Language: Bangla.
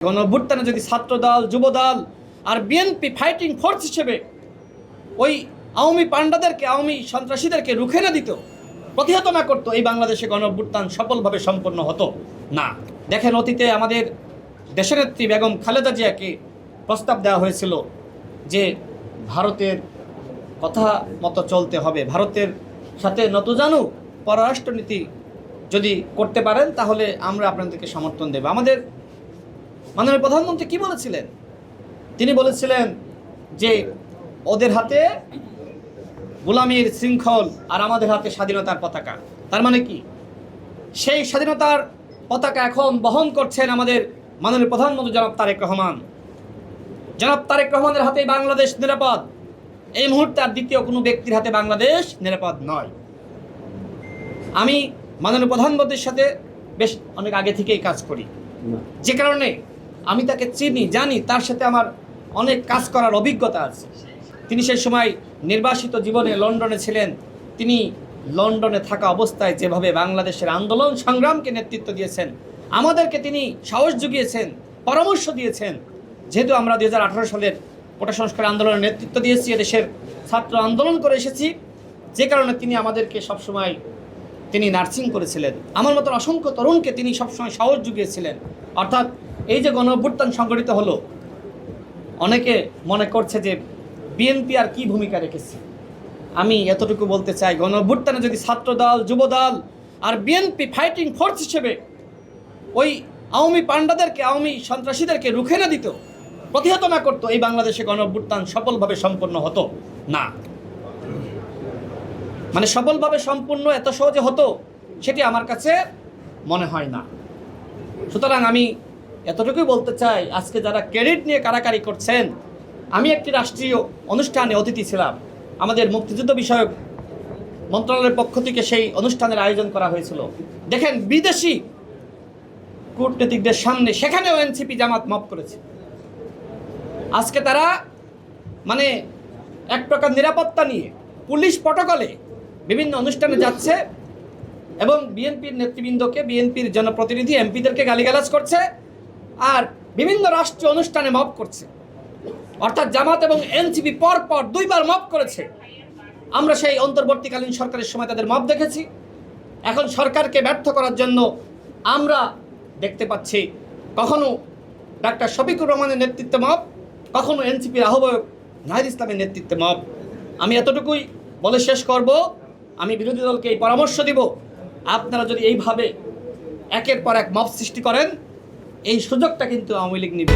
গণঅভ্যুত্থানে যদি ছাত্রদল, যুবদল আর বিএনপি ফাইটিং ফোর্স হিসেবে ওই আওয়ামী পান্ডাদেরকে, আওয়ামী সন্ত্রাসীদেরকে রুখে না দিত, প্রতিহত না করতো, এই বাংলাদেশে গণঅভ্যুত্থান সফলভাবে সম্পন্ন হতো না। দেখেন, অতীতে আমাদের দেশনেত্রী বেগম খালেদা জিয়াকে প্রস্তাব দেওয়া হয়েছিল যে ভারতের কথা মতো চলতে হবে, ভারতের সাথে নতজানু পররাষ্ট্রনীতি যদি করতে পারেন তাহলে আমরা আপনাদেরকে সমর্থন দেব। আমাদের মাননীয় প্রধানমন্ত্রী কি বলেছিলেন? তিনি বলেছিলেন যে ওদের হাতে গোলামীর শৃঙ্খল আর আমাদের হাতে স্বাধীনতার পতাকা। তার মানে কি? সেই স্বাধীনতার পতাকা এখন বহন করছেন আমাদের মাননীয় প্রধানমন্ত্রী জনাব তারেক রহমান। জনাব তারেক রহমানের হাতে বাংলাদেশ নিরাপদ। এই মুহূর্তে আর দ্বিতীয় কোনো ব্যক্তির হাতে বাংলাদেশ নিরাপদ নয়। আমি মাননীয় প্রধানমন্ত্রীর সাথে বেশ অনেক আগে থেকেই কাজ করি, যে কারণে আমি তাকে চিনি, জানি, তার সাথে আমার অনেক কাজ করার অভিজ্ঞতা আছে। তিনি সেই সময় নির্বাসিত জীবনে লন্ডনে ছিলেন। তিনি লন্ডনে থাকা অবস্থায় যেভাবে বাংলাদেশের আন্দোলন সংগ্রামকে নেতৃত্ব দিয়েছেন, আমাদেরকে তিনি সাহস জুগিয়েছেন, পরামর্শ দিয়েছেন। যেহেতু আমরা 2018 সালের কোটা সংস্কার আন্দোলনের নেতৃত্ব দিয়েছি, দেশের ছাত্র আন্দোলন করে এসেছি, যে কারণে তিনি আমাদেরকে সবসময় তিনি নার্সিং করেছিলেন। আমার মতন অসংখ্য তরুণকে তিনি সবসময় সাহস জুগিয়েছিলেন। অর্থাৎ এই যে গণঅভ্যুত্থান সংগঠিত হলো, অনেকে মনে করছে যে বিএনপি আর কি ভূমিকা রেখেছে। আমি এতটুকু বলতে চাই, গণঅভ্যুত্থানে যদি ছাত্রদল, যুবদল আর বিএনপি ফাইটিং ফোর্স হিসেবে ওই আওয়ামী পান্ডাদেরকে, আওয়ামী সন্ত্রাসীদেরকে রুখে না দিত, প্রতিহত না করতো, এই বাংলাদেশে গণঅভ্যুত্থান সফলভাবে সম্পন্ন হতো না। মানে সফলভাবে সম্পূর্ণ এত সহজে হতো সেটি আমার কাছে মনে হয় না। সুতরাং আমি এতটুকুই বলতে চাই, আজকে যারা ক্রেডিট নিয়ে কারাকারি করছেন, আমি একটি রাষ্ট্রীয় অনুষ্ঠানে অতিথি ছিলাম। আমাদের মুক্তিযুদ্ধ বিষয়ক মন্ত্রণালয়ের পক্ষ থেকে সেই অনুষ্ঠানের আয়োজন করা হয়েছিল। দেখেন, বিদেশি কূটনীতিকদের সামনে সেখানেও এনসিপি জামাত মাফ করেছে। আজকে তারা মানে এক প্রকার নিরাপত্তা নিয়ে পুলিশ প্রটোকলে বিভিন্ন অনুষ্ঠানে যাচ্ছে এবং বিএনপির নেতৃবৃন্দকে, বিএনপির জনপ্রতিনিধি এমপিদেরকে গালিগালাজ করছে আর বিভিন্ন রাষ্ট্রীয় অনুষ্ঠানে মাফ করছে। অর্থাৎ জামাত এবং এনসিপি পরপর 2 বার মাফ করেছে। আমরা সেই অন্তর্বর্তীকালীন সরকারের সময় তাদের মাফ দেখেছি। এখন সরকারকে ব্যর্থ করার জন্য আমরা দেখতে পাচ্ছি কখনো ডাক্তার শফিকুর রহমানের নেতৃত্বে মাফ, কখনো এনসিপির আহ্বায়ক নাহিদ ইসলামের নেতৃত্বে মাফ। আমি এতটুকুই বলে শেষ করব, আমি বিরোধী দলকে এই পরামর্শ দিব, আপনারা যদি এইভাবে একের পর এক মাফ সৃষ্টি করেন, এই সুযোগটা কিন্তু আওয়ামী লীগ নেবে।